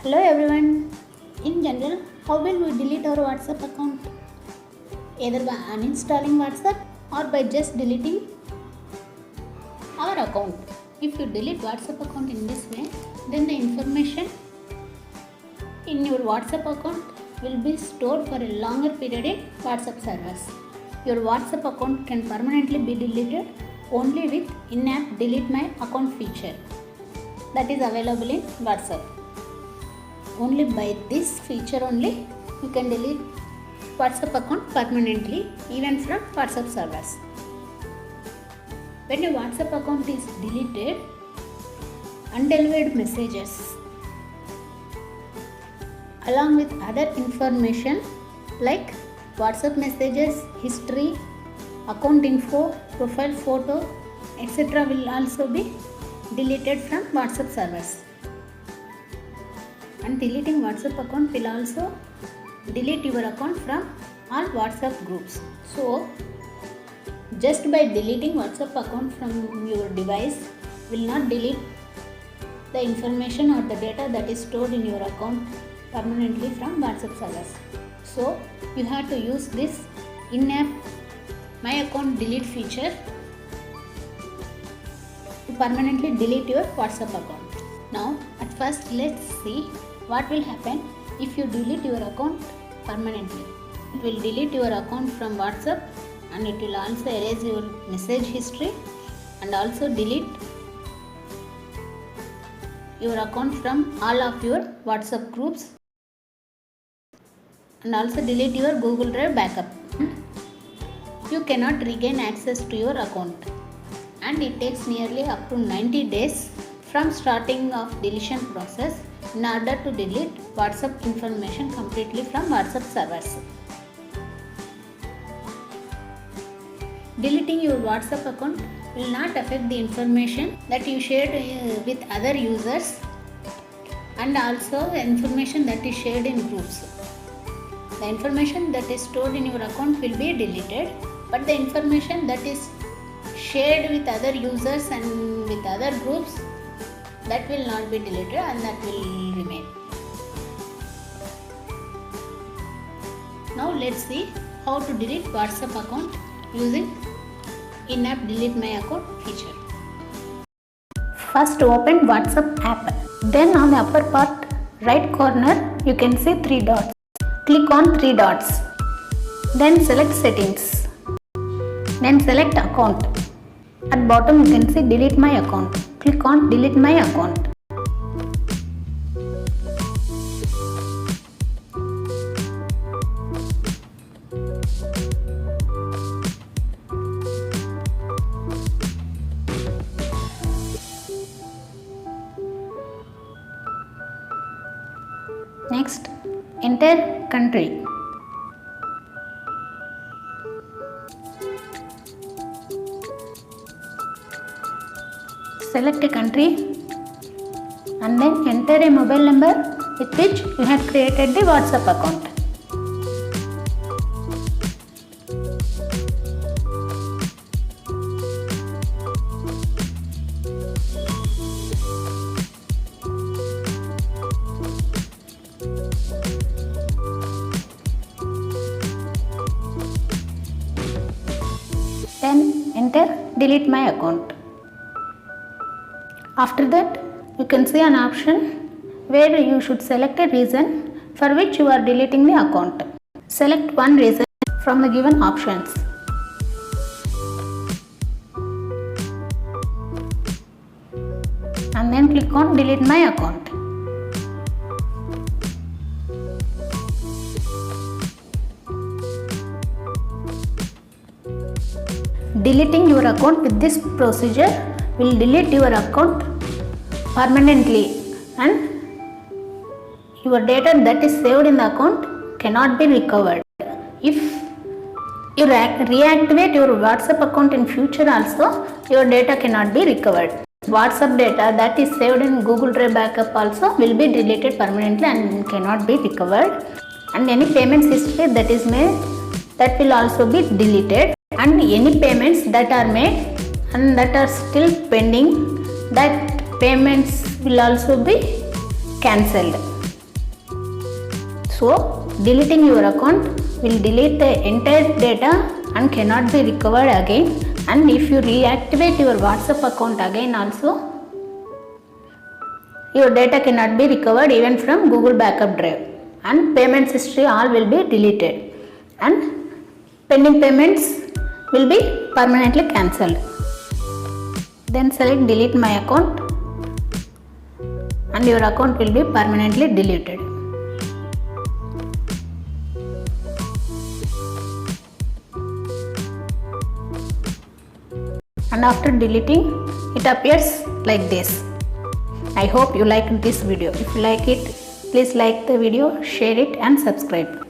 Hello everyone. In general, how will we delete our WhatsApp account? Either by uninstalling WhatsApp or by just deleting our account. If you delete WhatsApp account in this way, then the information in your WhatsApp account will be stored for a longer period in WhatsApp servers. Your WhatsApp account can permanently be deleted only with in-app delete my account feature that is available in WhatsApp. Only by this feature only you can delete WhatsApp account permanently even from WhatsApp servers. When your WhatsApp account is deleted, undelivered messages along with other information like WhatsApp messages, history, account info, profile photo, etc. will also be deleted from WhatsApp servers. And deleting WhatsApp account will also delete your account from all WhatsApp groups. So, just by deleting WhatsApp account from your device will not delete the information or the data that is stored in your account permanently from WhatsApp servers. So, you have to use this in-app My Account Delete feature to permanently delete your WhatsApp account. Now, at first let's see what will happen if you delete your account permanently. It will delete your account from WhatsApp and it will also erase your message history and also delete your account from all of your WhatsApp groups and also delete your Google Drive backup. You cannot regain access to your account and it takes nearly up to 90 days from starting of deletion process in order to delete WhatsApp information completely from WhatsApp servers. Deleting your WhatsApp account will not affect the information that you shared with other users and also information that is shared in groups. The information that is stored in your account will be deleted, but the information that is shared with other users and with other groups, that will not be deleted and that will remain. Now let's see how to delete WhatsApp account using in-app delete my account feature. First open WhatsApp app. Then on the upper part right corner you can see 3 dots. Click on 3 dots. Then select settings. Then select account. At bottom you can see delete my account. Click on delete my account. Next, enter country. Select a country and then enter a mobile number with which you have created the WhatsApp account. Then enter delete my account. After that, you can see an option where you should select a reason for which you are deleting the account. Select one reason from the given options. And then click on delete my account. Deleting your account with this procedure will delete your account permanently and your data that is saved in the account cannot be recovered. If you reactivate your WhatsApp account in future also, your data cannot be recovered. WhatsApp data that is saved in Google Drive backup also will be deleted permanently and cannot be recovered. And any payments history that is made, that will also be deleted. And any payments that are made and that are still pending, that payments will also be cancelled. So deleting your account will delete the entire data and cannot be recovered again. And if you reactivate your WhatsApp account again also, your data cannot be recovered even from Google backup drive, and payments history all will be deleted, and pending payments will be permanently cancelled. Then select delete my account and your account will be permanently deleted. And after deleting, it appears like this. I hope you liked this video. If you like it, please like the video, share it and subscribe.